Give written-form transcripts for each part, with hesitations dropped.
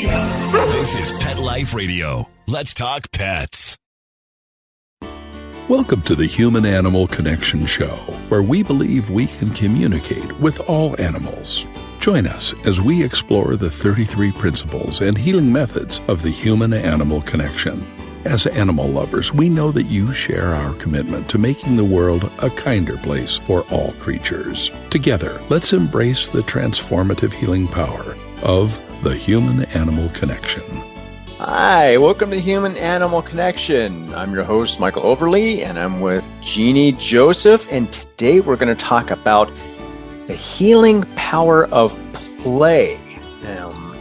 This is Pet Life Radio. Let's talk pets. Welcome to the Human-Animal Connection Show, where we believe we can communicate with all animals. Join us as we explore the 33 principles and healing methods of the human-animal connection. As animal lovers, we know that you share our commitment to making the world a kinder place for all creatures. Together, let's embrace the transformative healing power of the human-animal connection. Hi, welcome to Human Animal Connection. I'm your host, Michael Overly, and I'm with Jeannie Joseph. And today we're going to talk about the healing power of play.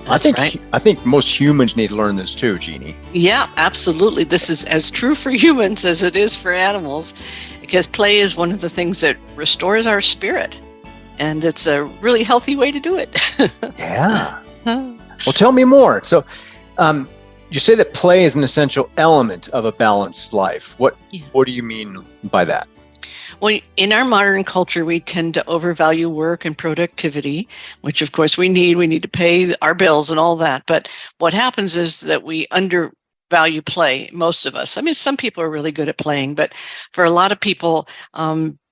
I think most humans need to learn this too, Jeannie. Yeah, absolutely. This is as true for humans as it is for animals, because play is one of the things that restores our spirit. And it's a really healthy way to do it. Yeah. Well, tell me more. So, you say that play is an essential element of a balanced life. What do you mean by that? Well, in our modern culture, we tend to overvalue work and productivity, which of course we need. We need to pay our bills and all that. But what happens is that we undervalue play, most of us. I mean, some people are really good at playing, but for a lot of people,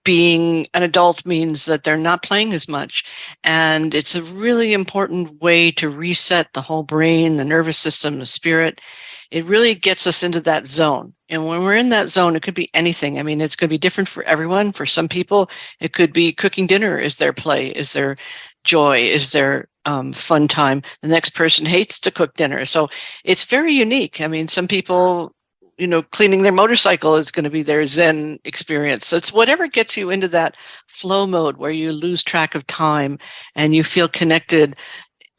being an adult means that they're not playing as much. And it's a really important way to reset the whole brain, the nervous system, the spirit. It really gets us into that zone. And when we're in that zone, it could be anything. I mean, it's going to be different for everyone. For some people, it could be cooking dinner is their play, is their joy, is their fun time. The next person hates to cook dinner. So it's very unique. I mean, some people, cleaning their motorcycle is going to be their Zen experience. So it's whatever gets you into that flow mode where you lose track of time and you feel connected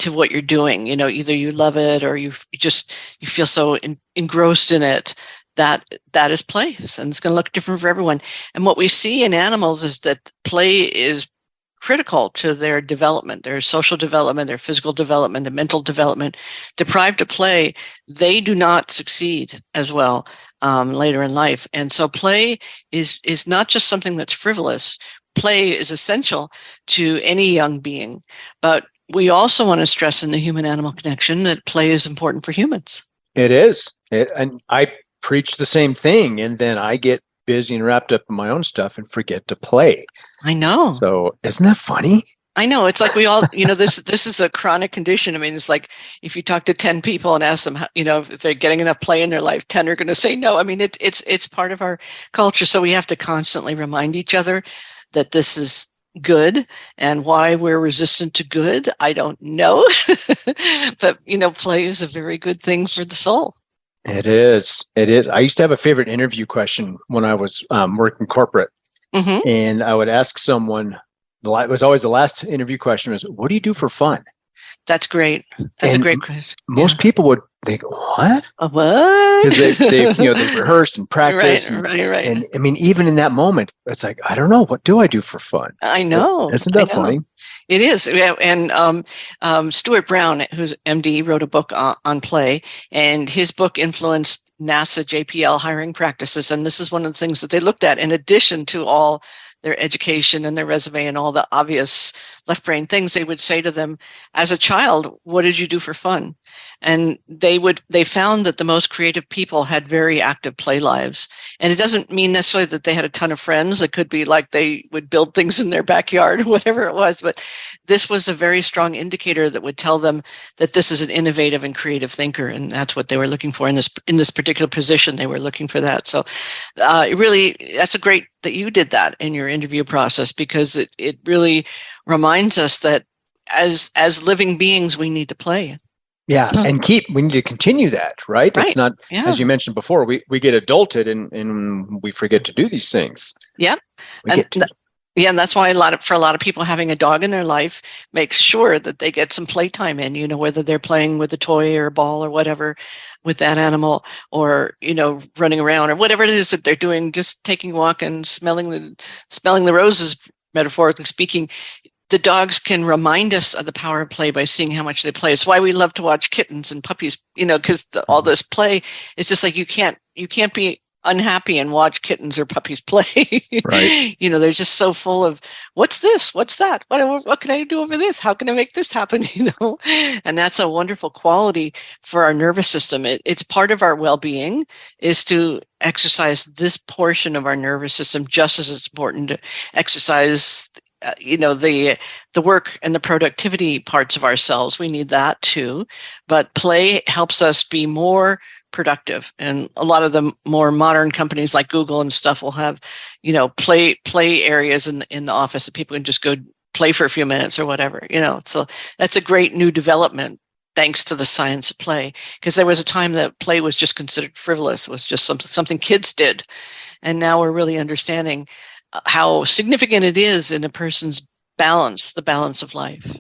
to what you're doing. Either you love it or you feel so engrossed in it. That is play. And it's going to look different for everyone. And what we see in animals is that play is critical to their development, their social development, their physical development, their mental development. Deprived of play, they do not succeed as well later in life. And so play is not just something that's frivolous. Play is essential to any young being. But we also want to stress in the human-animal connection that play is important for humans. It is. And I preach the same thing, and then I get busy and wrapped up in my own stuff and forget to play. I know. So isn't that funny? I know. It's like we all, this is a chronic condition. I mean, it's like if you talk to 10 people and ask them, if they're getting enough play in their life, 10 are going to say no. I mean, it's part of our culture. So we have to constantly remind each other that this is good, and why we're resistant to good, I don't know. But, play is a very good thing for the soul. It is. I used to have a favorite interview question when I was working corporate. Mm-hmm. And I would ask someone, it was always the last interview question was, what do you do for fun? That's great. That's a great question. Most people would think, what? What? Because they've rehearsed and practiced. Right. And I mean, even in that moment, it's like, I don't know. What do I do for fun? I know. Isn't that funny? It is. And Stuart Brown, who's MD, wrote a book on play, and his book influenced NASA JPL hiring practices. And this is one of the things that they looked at in addition to all their education and their resume and all the obvious left brain things. They would say to them, as a child, what did you do for fun? And they found that the most creative people had very active play lives. And it doesn't mean necessarily that they had a ton of friends. It could be like they would build things in their backyard, whatever it was. But this was a very strong indicator that would tell them that this is an innovative and creative thinker. And that's what they were looking for in this particular position. They were looking for that. So that's a great that you did that in your interview process, because it really reminds us that as living beings, we need to play. Yeah. And we need to continue that, right? It's not, as you mentioned before, we get adulted and we forget to do these things. Yeah. And that's why for a lot of people, having a dog in their life makes sure that they get some playtime in, whether they're playing with a toy or a ball or whatever with that animal, or, running around or whatever it is that they're doing, just taking a walk and smelling the roses, metaphorically speaking. The dogs can remind us of the power of play by seeing how much they play. It's why we love to watch kittens and puppies, because all this play is just like you can't be unhappy and watch kittens or puppies play. Right. They're just so full of what's this, what's that, what can I do over this, how can I make this happen? And that's a wonderful quality for our nervous system. It's part of our well-being is to exercise this portion of our nervous system, just as it's important to exercise the work and the productivity parts of ourselves. We need that too, but play helps us be more productive. And a lot of the more modern companies like Google and stuff will have, play areas in the office that people can just go play for a few minutes or whatever, So that's a great new development thanks to the science of play, because there was a time that play was just considered frivolous. It was just something kids did. And now we're really understanding how significant it is in a person's balance, the balance of life.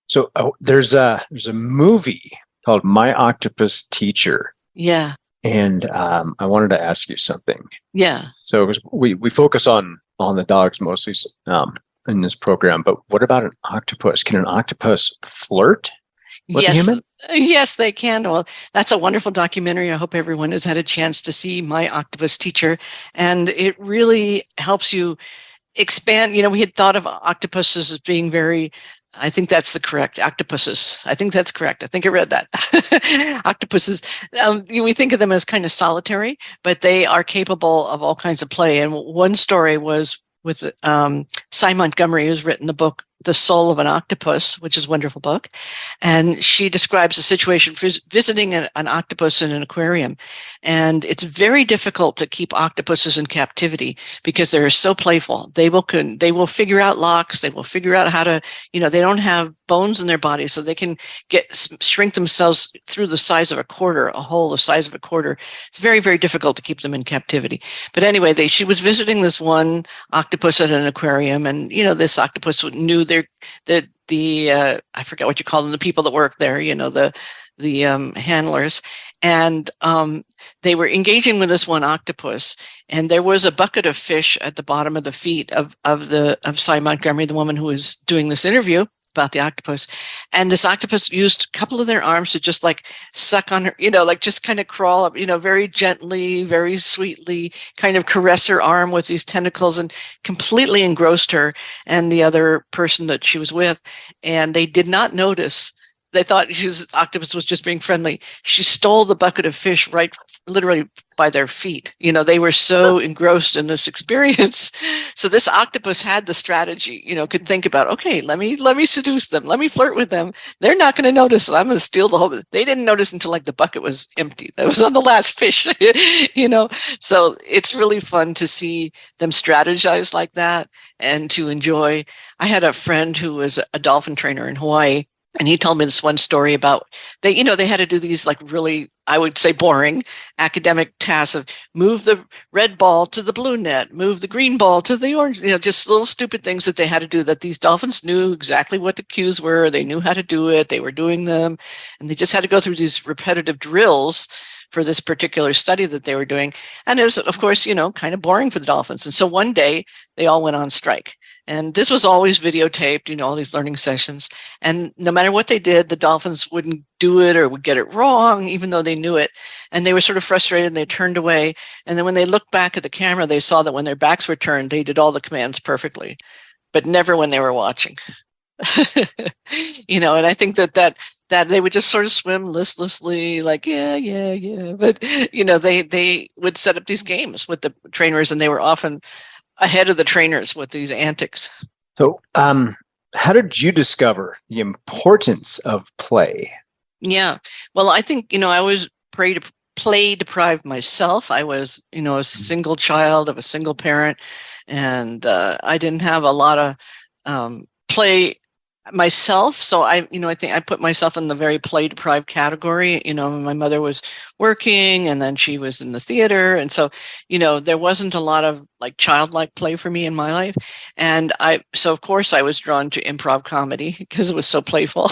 So there's a movie called My Octopus Teacher. Yeah. And I wanted to ask you something. Yeah. So we focus on the dogs mostly in this program, but what about an octopus? Can an octopus flirt with a human? Yes, they can. Well, that's a wonderful documentary. I hope everyone has had a chance to see My Octopus Teacher. And it really helps you expand. We had thought of octopuses as being very, I think that's the correct, octopuses. I think that's correct. I think I read that. Octopuses, we think of them as kind of solitary, but they are capable of all kinds of play. And one story was with Cy Montgomery, who's written the book, The Soul of an Octopus, which is a wonderful book. And she describes a situation visiting an octopus in an aquarium. And it's very difficult to keep octopuses in captivity because they're so playful. They will figure out locks. They will figure out how to, they don't have bones in their body, so they can shrink themselves through the size of a quarter, a hole the size of a quarter. It's very, very difficult to keep them in captivity. But anyway, she was visiting this one octopus at an aquarium, and this octopus knew I forget what you call them, the people that work there, the handlers, and they were engaging with this one octopus, and there was a bucket of fish at the bottom of the feet of Cy Montgomery, the woman who was doing this interview about the octopus. And this octopus used a couple of their arms to just like suck on her, just kind of crawl up, very gently, very sweetly, kind of caress her arm with these tentacles, and completely engrossed her and the other person that she was with. And they did not notice. They thought octopus was just being friendly. She stole the bucket of fish right literally by their feet. They were so engrossed in this experience. So this octopus had the strategy, could think about, okay, let me seduce them. Let me flirt with them. They're not going to notice. I'm going to steal the whole. They didn't notice until like the bucket was empty. That was on the last fish, So it's really fun to see them strategize like that and to enjoy. I had a friend who was a dolphin trainer in Hawaii. And he told me this one story about they had to do these like really, I would say, boring academic tasks of move the red ball to the blue net, move the green ball to the orange, just little stupid things that they had to do that these dolphins knew exactly what the cues were. They knew how to do it. They were doing them. And they just had to go through these repetitive drills for this particular study that they were doing. And it was, of course, kind of boring for the dolphins. And so one day they all went on strike. And this was always videotaped, all these learning sessions. And no matter what they did, the dolphins wouldn't do it or would get it wrong, even though they knew it. And they were sort of frustrated and they turned away. And then when they looked back at the camera, they saw that when their backs were turned, they did all the commands perfectly, but never when they were watching. And I think that they would just sort of swim listlessly, like, yeah. But, they would set up these games with the trainers, and they were often ahead of the trainers with these antics. So, how did you discover the importance of play? Yeah. Well, I think, I was play deprived myself. I was, a single child of a single parent, and I didn't have a lot of play myself. So I think I put myself in the very play deprived category. My mother was working and then she was in the theater. And so, there wasn't a lot of like childlike play for me in my life. And so of course I was drawn to improv comedy because it was so playful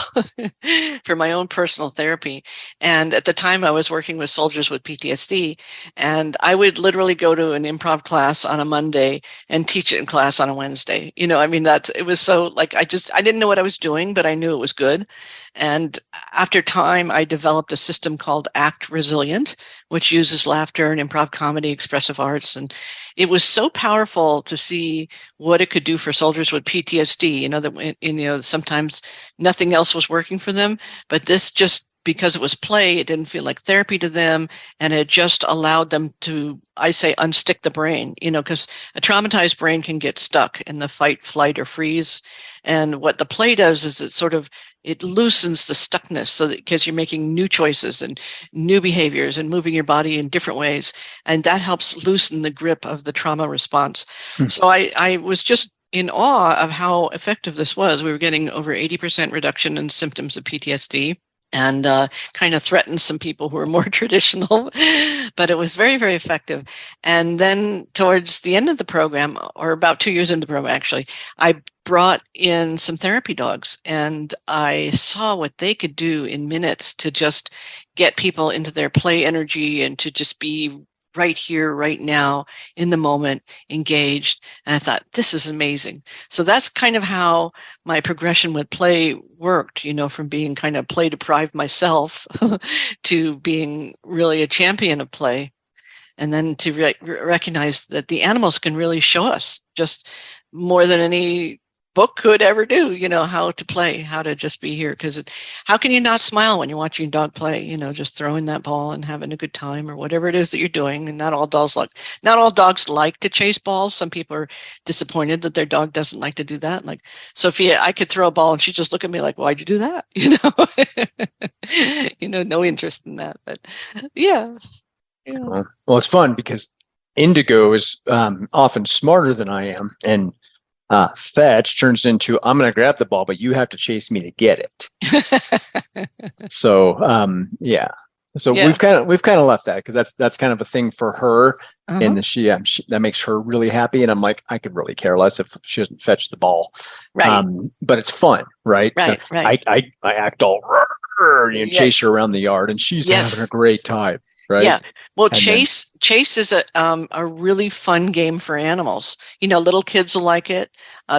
for my own personal therapy. And at the time I was working with soldiers with PTSD, and I would literally go to an improv class on a Monday and teach it in class on a Wednesday. I mean, it was so like, I didn't know what I was doing, but I knew it was good. And after time, I developed a system called Act Resilient, which uses laughter and improv comedy, expressive arts. And it was so powerful to see what it could do for soldiers with PTSD, that sometimes nothing else was working for them, but this just, because it was play, it didn't feel like therapy to them. And it just allowed them to, I say, unstick the brain, because a traumatized brain can get stuck in the fight, flight, or freeze. And what the play does is it loosens the stuckness, so that because you're making new choices and new behaviors and moving your body in different ways. And that helps loosen the grip of the trauma response. So I was just in awe of how effective this was. We were getting over 80% reduction in symptoms of PTSD, and kind of threatened some people who were more traditional, but it was very, very effective. And then towards the end of the program, or about 2 years into the program, actually, I brought in some therapy dogs, and I saw what they could do in minutes to just get people into their play energy and to just be right here, right now, in the moment, engaged. And I thought, this is amazing. So that's kind of how my progression with play worked, from being kind of play deprived myself to being really a champion of play. And then to recognize that the animals can really show us just more than any book could ever do, how to play, how to just be here. Because how can you not smile when you're watching your dog play, just throwing that ball and having a good time or whatever it is that you're doing. And not all dogs like to chase balls. Some people are disappointed that their dog doesn't like to do that. Like Sophia, I could throw a ball and she'd just look at me like, why'd you do that? No interest in that. But yeah. Well, it's fun because Indigo is often smarter than I am. And fetch turns into, I'm going to grab the ball, but you have to chase me to get it. So, yeah. So we've kind of left that because that's kind of a thing for her, and that makes her really happy. And I'm like, I could really care less if she doesn't fetch the ball, right? But it's fun, right? Right, so right. I act all chase her around the yard, and she's having a great time. Right. Yeah. Well, Chase is a really fun game for animals. Little kids will like it.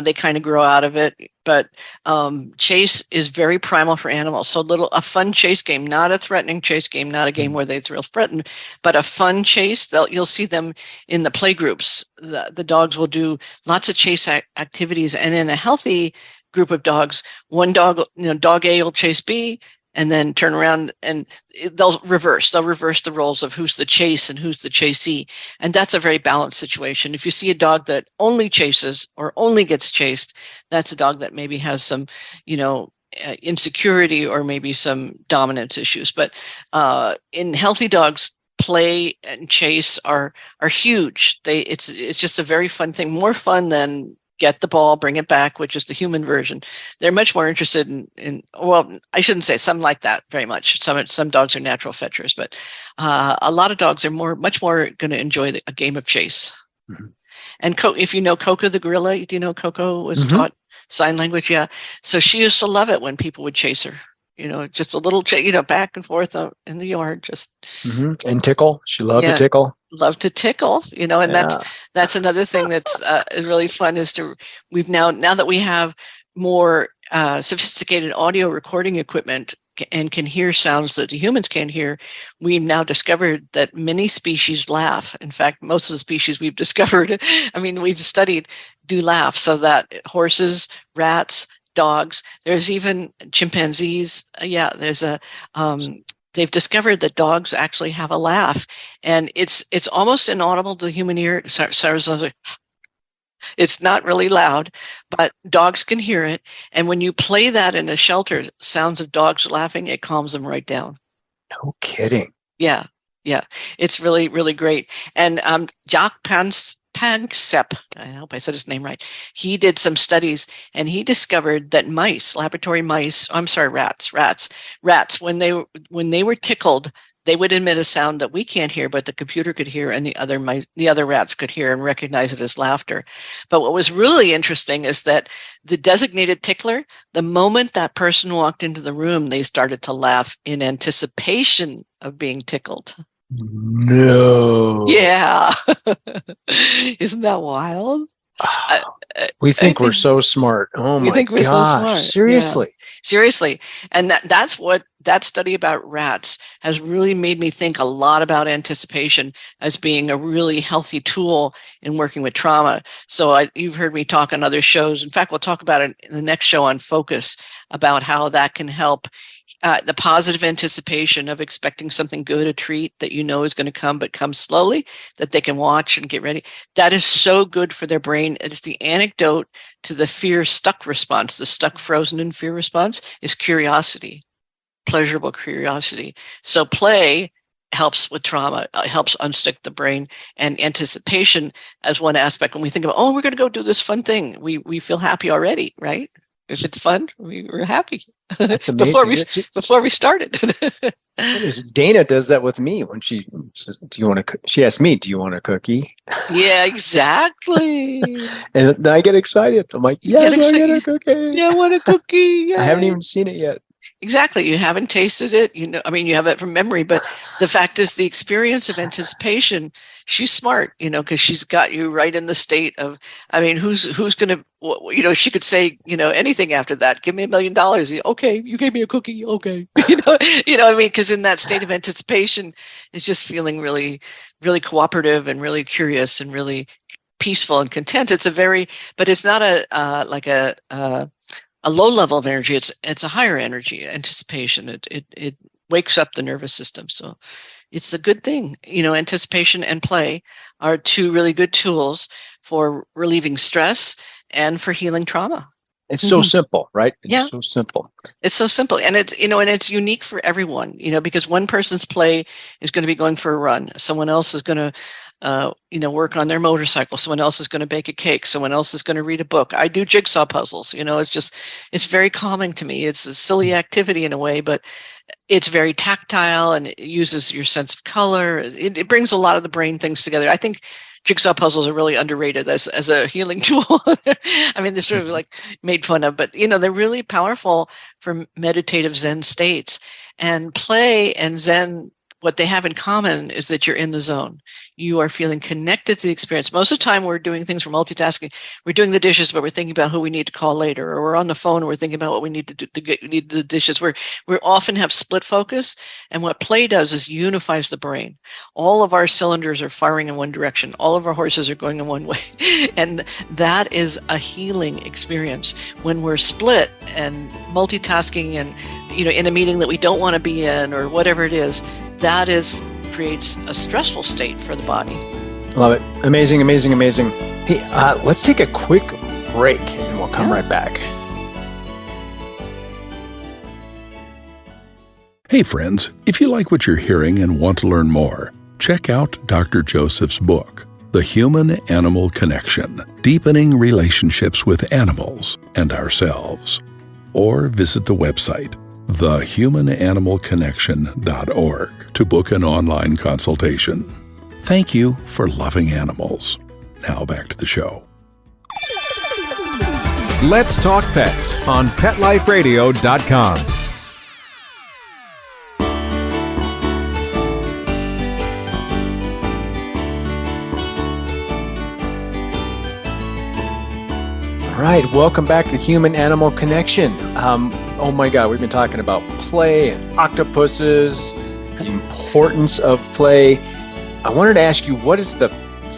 They kind of grow out of it. But Chase is very primal for animals. So a fun chase game, not a threatening chase game, not a game where they threaten, but a fun chase. You'll see them in the play groups. The dogs will do lots of chase activities. And in a healthy group of dogs, one dog, dog A will chase B, and then turn around and they'll reverse the roles of who's the chase and who's the chasee. And that's a very balanced situation. If you see a dog that only chases or only gets chased, that's a dog that maybe has some, insecurity or maybe some dominance issues. But in healthy dogs, play and chase are huge. It's just a very fun thing, more fun than get the ball, bring it back, which is the human version. They're much more interested in well, I shouldn't say some like that very much. Some dogs are natural fetchers, but a lot of dogs are much more going to enjoy a game of chase. Mm-hmm. And if you know Coco the gorilla, do you know Coco was taught sign language? Yeah. So she used to love it when people would chase her. Just a little, back and forth in the yard, just. Mm-hmm. And tickle. She loved to tickle. Love to tickle, and that's another thing that's really fun is we've now that we have more sophisticated audio recording equipment and can hear sounds that the humans can't hear, we've now discovered that many species laugh. In fact, most of the species we've discovered, we've studied, do laugh. So that horses, rats, dogs, there's even chimpanzees. They've discovered that dogs actually have a laugh, and it's almost inaudible to the human ear. It's not really loud, but dogs can hear it. And when you play that in a shelter, sounds of dogs laughing, it calms them right down. No kidding. Yeah. It's really, really great. And Jacques Panksepp, I hope I said his name right. He did some studies and he discovered that rats, when they were tickled, they would emit a sound that we can't hear, but the computer could hear, and the other rats could hear and recognize it as laughter. But what was really interesting is that the designated tickler, the moment that person walked into the room, they started to laugh in anticipation of being tickled. No. Yeah. Isn't that wild? We think we're so smart. Oh my think we're so gosh. smart. Seriously. Yeah. Seriously. And that's what that study about rats has really made me think a lot about anticipation as being a really healthy tool in working with trauma. So you've heard me talk on other shows. In fact, we'll talk about it in the next show on Focus, about how that can help the positive anticipation of expecting something good, a treat that you know is going to come, but comes slowly, that they can watch and get ready. That is so good for their brain. It's the antidote to the fear stuck response. The stuck, frozen in fear response is curiosity, pleasurable curiosity. So play helps with trauma, helps unstick the brain, and anticipation as one aspect. When we think about, we're going to go do this fun thing, we feel happy already, right? If it's fun, we're happy. That's amazing. before we started. Dana does that with me when she says, she asks me, do you want a cookie? Yeah, exactly. And then I get excited. I'm like, yeah, I get a cookie. Yeah, I want a cookie. Yay. I haven't even seen it yet. Exactly. You haven't tasted it. You have it from memory, but the fact is the experience of anticipation, she's smart, because she's got you right in the state of, who's going to, she could say, anything after that. Give me $1 million. Okay. You gave me a cookie. Okay. Because in that state of anticipation, it's just feeling really, really cooperative and really curious and really peaceful and content. But it's not a low level of energy. It's a higher energy, anticipation. It wakes up the nervous system. So it's a good thing. Anticipation and play are two really good tools for relieving stress and for healing trauma. It's so simple, right? Yeah. So simple. It's so simple. And it's, and it's unique for everyone, because one person's play is going to be going for a run. Someone else is going to, work on their motorcycle. Someone else is going to bake a cake. Someone else is going to read a book. I do jigsaw puzzles. It's very calming to me. It's a silly activity in a way, but it's very tactile and it uses your sense of color. It brings a lot of the brain things together. I think jigsaw puzzles are really underrated as a healing tool. They're sort of like made fun of, but they're really powerful for meditative Zen states. And play and Zen, what they have in common is that you're in the zone. You are feeling connected to the experience. Most of the time we're doing things, we're multitasking. We're doing the dishes, but we're thinking about who we need to call later, or we're on the phone and we're thinking about what we need to do to need the dishes. We often have split focus. And what play does is unifies the brain. All of our cylinders are firing in one direction. All of our horses are going in one way. And that is a healing experience. When we're split and multitasking and, in a meeting that we don't want to be in or whatever it is, that creates a stressful state for the body. Love it. Amazing, amazing, amazing. Hey, let's take a quick break and we'll come right back. Hey friends, if you like what you're hearing and want to learn more, check out Dr. Joseph's book, The Human-Animal Connection, Deepening Relationships with Animals and Ourselves. Or visit the website, thehumananimalconnection.org, to book an online consultation. Thank you for loving animals. Now back to the show. Let's Talk Pets on PetLifeRadio.com. All right, welcome back to Human Animal Connection. Oh my God, we've been talking about play and octopuses, the importance of play. I wanted to ask you, what is the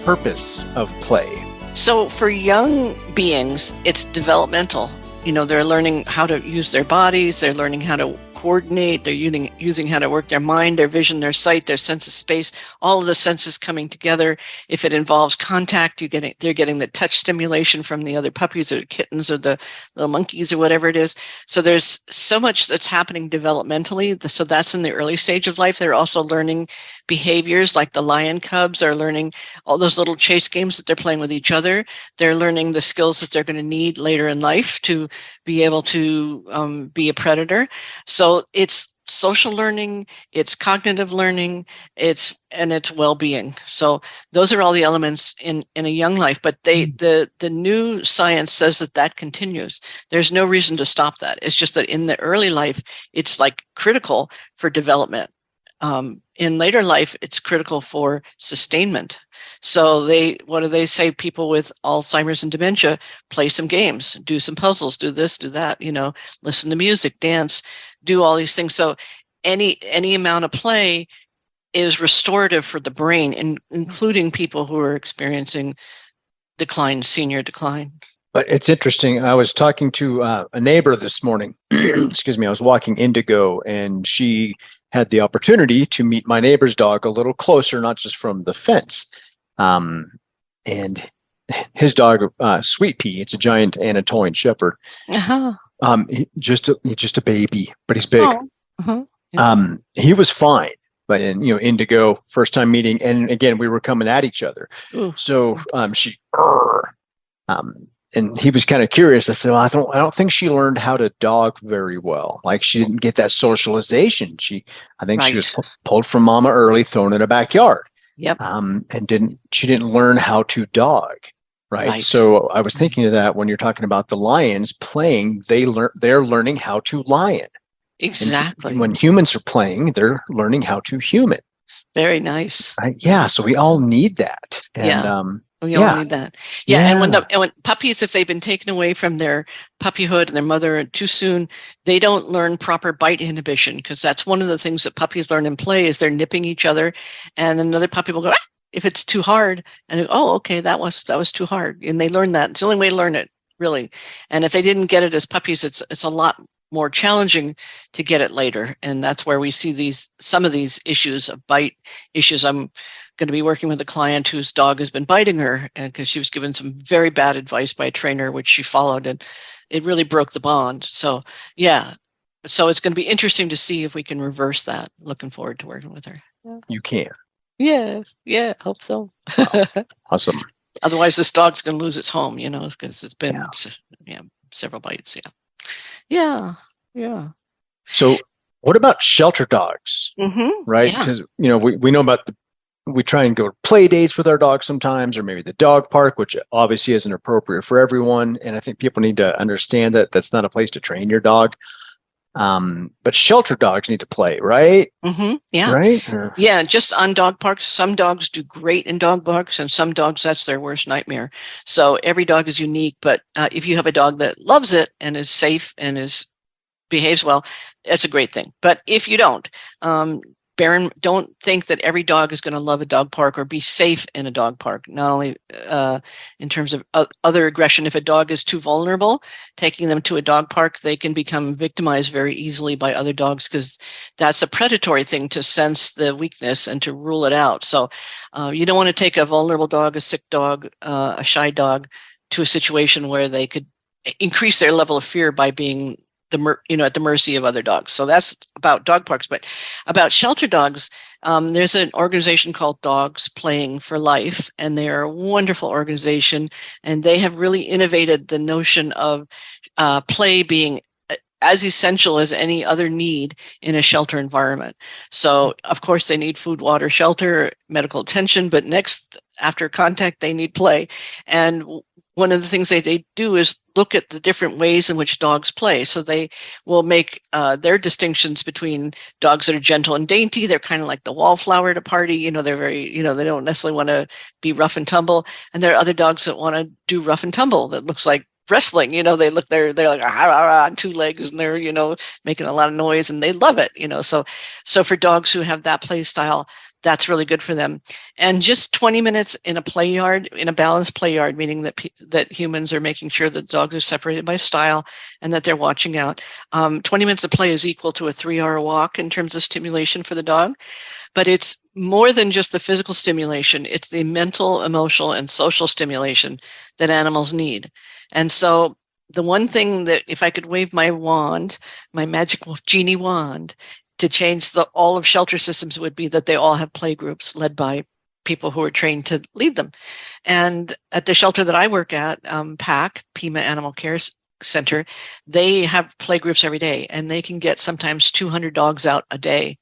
purpose of play? So for young beings, it's developmental. They're learning how to use their bodies. They're learning how to coordinate. They're using how to work their mind, their vision, their sight, their sense of space, all of the senses coming together. If it involves contact, they're getting the touch stimulation from the other puppies or kittens or the little monkeys or whatever it is. So there's so much that's happening developmentally. So that's in the early stage of life. They're also learning behaviors, like the lion cubs are learning all those little chase games that they're playing with each other. They're learning the skills that they're going to need later in life to be able to be a predator. So it's social learning, it's cognitive learning, it's well-being. So those are all the elements in a young life, but the new science says that continues. There's no reason to stop that. It's just that in the early life, it's like critical for development. In later life, it's critical for sustainment. So what do they say? People with Alzheimer's and dementia, play some games, do some puzzles, do this, do that, listen to music, dance, do all these things. So any amount of play is restorative for the brain, including people who are experiencing senior decline. But it's interesting. I was talking to a neighbor this morning. Excuse me. I was walking Indigo, and she had the opportunity to meet my neighbor's dog a little closer, not just from the fence. And his dog, Sweet Pea, it's a giant Anatolian Shepherd. Uh-huh. He's just a baby, but he's big. Oh. Uh-huh. Yeah. He was fine. But Indigo, first time meeting, and again, we were coming at each other. Ooh. So and he was kind of curious. I said, well, I don't think she learned how to dog very well. Like, she didn't get that socialization. I think she was pulled from mama early, thrown in a backyard. Yep. And she didn't learn how to dog. Right. So I was thinking of that when you're talking about the lions playing, they're learning how to lion. Exactly. And when humans are playing, they're learning how to human. Very nice. Right? Yeah. So we all need that. And, we all need that. Yeah. And when puppies, if they've been taken away from their puppyhood and their mother too soon, they don't learn proper bite inhibition, because that's one of the things that puppies learn in play is they're nipping each other, and another puppy will go, if it's too hard, and okay, that was too hard. And they learn that. It's the only way to learn it, really. And if they didn't get it as puppies, it's a lot more challenging to get it later. And that's where we see some of these issues of bite issues. I'm going to be working with a client whose dog has been biting her, and because she was given some very bad advice by a trainer, which she followed, and it really broke the bond. So so it's going to be interesting to see if we can reverse that. Looking forward to working with her. You can. Yeah, hope so. Wow. Awesome. Otherwise, this dog's going to lose its home, because it's been several bites. Yeah. So what about shelter dogs? Mm-hmm. Right? Because, we know about we try and go to play dates with our dogs sometimes, or maybe the dog park, which obviously isn't appropriate for everyone. And I think people need to understand that that's not a place to train your dog. But shelter dogs need to play, right? Mm-hmm. Yeah. Right? Yeah. Just on dog parks, some dogs do great in dog parks, and some dogs, that's their worst nightmare. So every dog is unique. But if you have a dog that loves it and is safe and behaves well, that's a great thing. But if you don't, don't think that every dog is going to love a dog park or be safe in a dog park. Not only in terms of other aggression. If a dog is too vulnerable, taking them to a dog park, they can become victimized very easily by other dogs, because that's a predatory thing, to sense the weakness and to rule it out. So you don't want to take a vulnerable dog, a sick dog, a shy dog to a situation where they could increase their level of fear by being at the mercy of other dogs. So that's about dog parks. But about shelter dogs, there's an organization called Dogs Playing for Life, and they are a wonderful organization, and they have really innovated the notion of play being as essential as any other need in a shelter environment. So, of course, they need food, water, shelter, medical attention, but next, after contact, they need play. And one of the things they do is look at the different ways in which dogs play. So they will make their distinctions between dogs that are gentle and dainty. They're kind of like the wallflower at a party. They're very, they don't necessarily want to be rough and tumble. And there are other dogs that want to do rough and tumble that looks like wrestling. They're like on two legs, and they're, making a lot of noise, and they love it. So for dogs who have that play style, that's really good for them. And just 20 minutes in a play yard, in a balanced play yard, meaning that humans are making sure that dogs are separated by style and that they're watching out. 20 minutes of play is equal to a 3-hour walk in terms of stimulation for the dog. But it's more than just the physical stimulation. It's the mental, emotional, and social stimulation that animals need. And so the one thing that, if I could wave my wand, my magical genie wand, to change all of shelter systems, would be that they all have play groups led by people who are trained to lead them. And at the shelter that I work at, PAC, Pima Animal Care, center, they have play groups every day, and they can get sometimes 200 dogs out a day.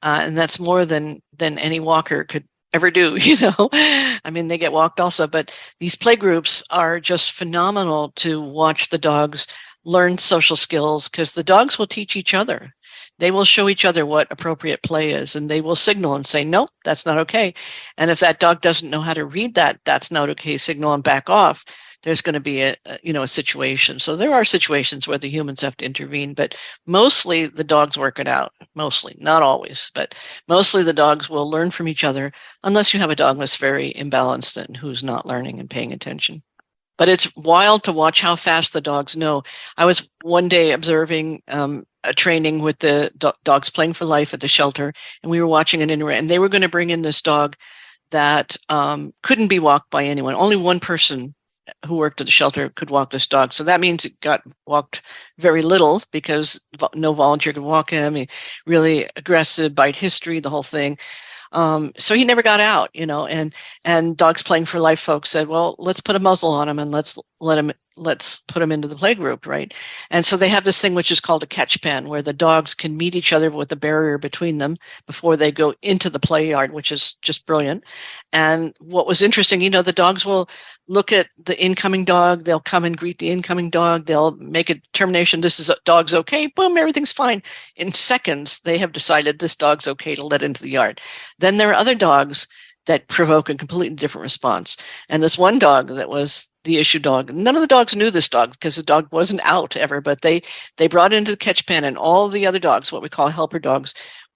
And that's more than any walker could ever do, I mean, they get walked also, but these play groups are just phenomenal to watch the dogs learn social skills, because the dogs will teach each other. They will show each other what appropriate play is, and they will signal and say, no, that's not okay. And if that dog doesn't know how to read that, that's not okay, signal and back off. There's going to be a situation. So there are situations where the humans have to intervene, but mostly the dogs work it out. Mostly, not always, but mostly the dogs will learn from each other, unless you have a dog that's very imbalanced and who's not learning and paying attention. But it's wild to watch how fast the dogs know. I was one day observing a training with the dogs playing for life at the shelter, and we were watching an and they were going to bring in this dog that couldn't be walked by anyone. Only one person who worked at the shelter could walk this dog. So that means it got walked very little, because no volunteer could walk him. Really aggressive, bite history, the whole thing. So he never got out, and Dogs Playing for Life folks said, well, let's put a muzzle on him and let's put him into the play group, right? And so they have this thing which is called a catch pen, where the dogs can meet each other with a barrier between them before they go into the play yard, which is just brilliant. And what was interesting, the dogs will look at the incoming dog, they'll come and greet the incoming dog, they'll make a determination, this is dog's okay, boom, everything's fine. In seconds, they have decided this dog's okay to let into the yard. Then there are other dogs that provoke a completely different response. And this one dog that was the issue dog, none of the dogs knew this dog because the dog wasn't out ever, but they brought into the catch pen, and all the other dogs, what we call helper dogs,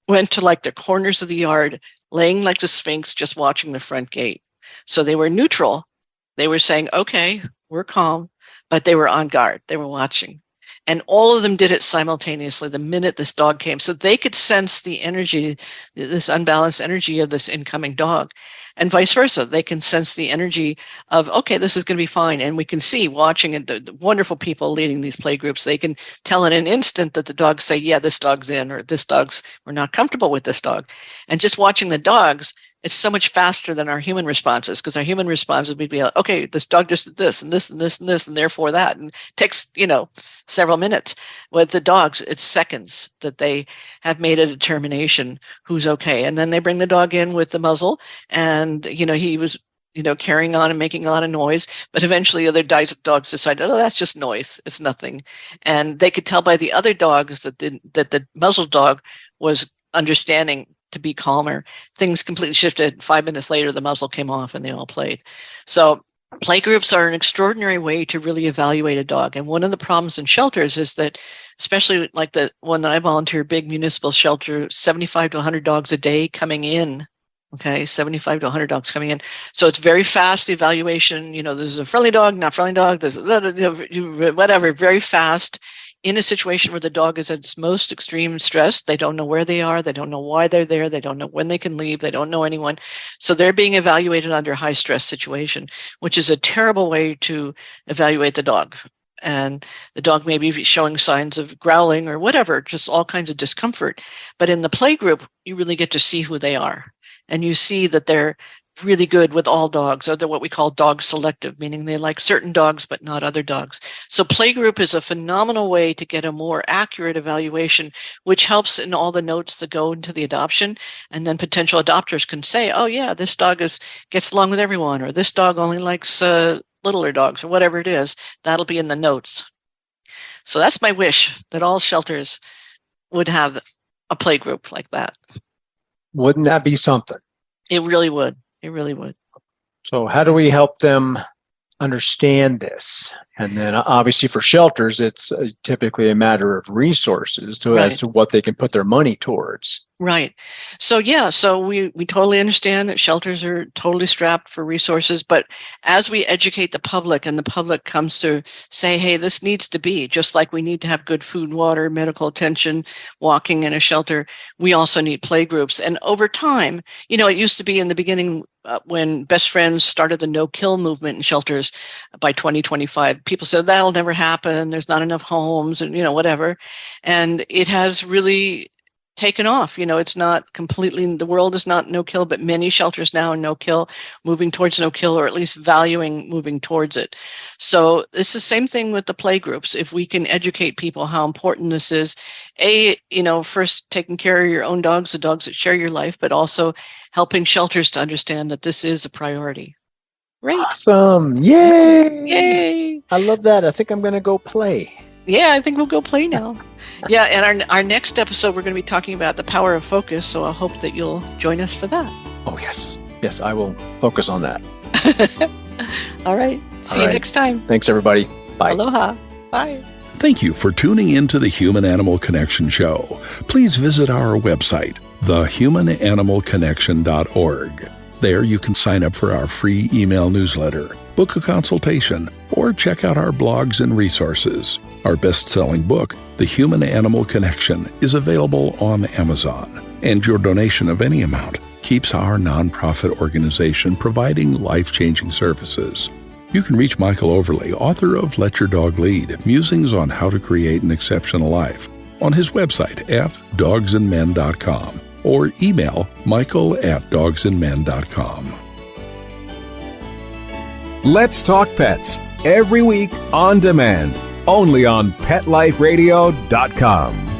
went to like the corners of the yard, laying like the Sphinx, just watching the front gate. So they were neutral. They were saying, okay, we're calm, but they were on guard. They were watching. And all of them did it simultaneously the minute this dog came. So they could sense the energy, this unbalanced energy of this incoming dog. And vice versa. They can sense the energy of, okay, this is going to be fine. And we can see, watching it, the wonderful people leading these play groups, they can tell in an instant that the dogs say, yeah, this dog's in, or we're not comfortable with this dog. And just watching the dogs, it's so much faster than our human responses, because our human responses would be like, okay, this dog just did this and this and this and this, and therefore that. And it takes, several minutes. With the dogs, it's seconds that they have made a determination who's okay. And then they bring the dog in with the muzzle, and, he was, carrying on and making a lot of noise. But eventually other dogs decided, oh, that's just noise. It's nothing. And they could tell by the other dogs that the muzzled dog was understanding to be calmer. Things completely shifted. 5 minutes later, the muzzle came off and they all played. So play groups are an extraordinary way to really evaluate a dog. And one of the problems in shelters is that, especially like the one that I volunteer, big municipal shelter, 75 to 100 dogs a day coming in. Okay, 75 to 100 dogs coming in. So it's very fast evaluation. There's a friendly dog, not friendly dog, there's whatever, very fast. In a situation where the dog is at its most extreme stress, they don't know where they are, they don't know why they're there, they don't know when they can leave, they don't know anyone. So they're being evaluated under high stress situation, which is a terrible way to evaluate the dog. And the dog may be showing signs of growling or whatever, just all kinds of discomfort. But in the play group, you really get to see who they are. And you see that they're really good with all dogs, or they're what we call dog selective, meaning they like certain dogs but not other dogs. So playgroup is a phenomenal way to get a more accurate evaluation, which helps in all the notes that go into the adoption. And then potential adopters can say, oh yeah, this dog gets along with everyone, or this dog only likes littler dogs, or whatever it is. That'll be in the notes. So that's my wish, that all shelters would have a playgroup like that. Wouldn't that be something? It really would. It really would. So how do we help them understand this? And then obviously for shelters, it's typically a matter of resources as to what they can put their money towards. Right. So we totally understand that shelters are totally strapped for resources, but as we educate the public and the public comes to say, hey, this needs to be, just like we need to have good food, water, medical attention, walking in a shelter, we also need play groups. And over time, it used to be in the beginning when Best Friends started the no-kill movement in shelters by 2025, people said that'll never happen. There's not enough homes and, whatever. And it has really taken off. It's not completely, the world is not no kill, but many shelters now are no kill, moving towards no kill, or at least valuing moving towards it. So it's the same thing with the play groups. If we can educate people how important this is, first taking care of your own dogs, the dogs that share your life, but also helping shelters to understand that this is a priority. Great. Awesome. Yay. Yay. I love that. I think I'm going to go play. Yeah, I think we'll go play now. Yeah, and our next episode, we're going to be talking about the power of focus, so I hope that you'll join us for that. Oh, yes. Yes, I will focus on that. All right. See you next time. Thanks, everybody. Bye. Aloha. Bye. Thank you for tuning in to the Human Animal Connection Show. Please visit our website, thehumananimalconnection.org. There you can sign up for our free email newsletter, book a consultation, or check out our blogs and resources. Our best-selling book, The Human Animal Connection, is available on Amazon, and your donation of any amount keeps our nonprofit organization providing life-changing services. You can reach Michael Overly, author of Let Your Dog Lead, Musings on How to Create an Exceptional Life, on his website at dogsandmen.com, or email michael@dogsandmen.com. Let's Talk Pets, every week on demand, only on PetLifeRadio.com.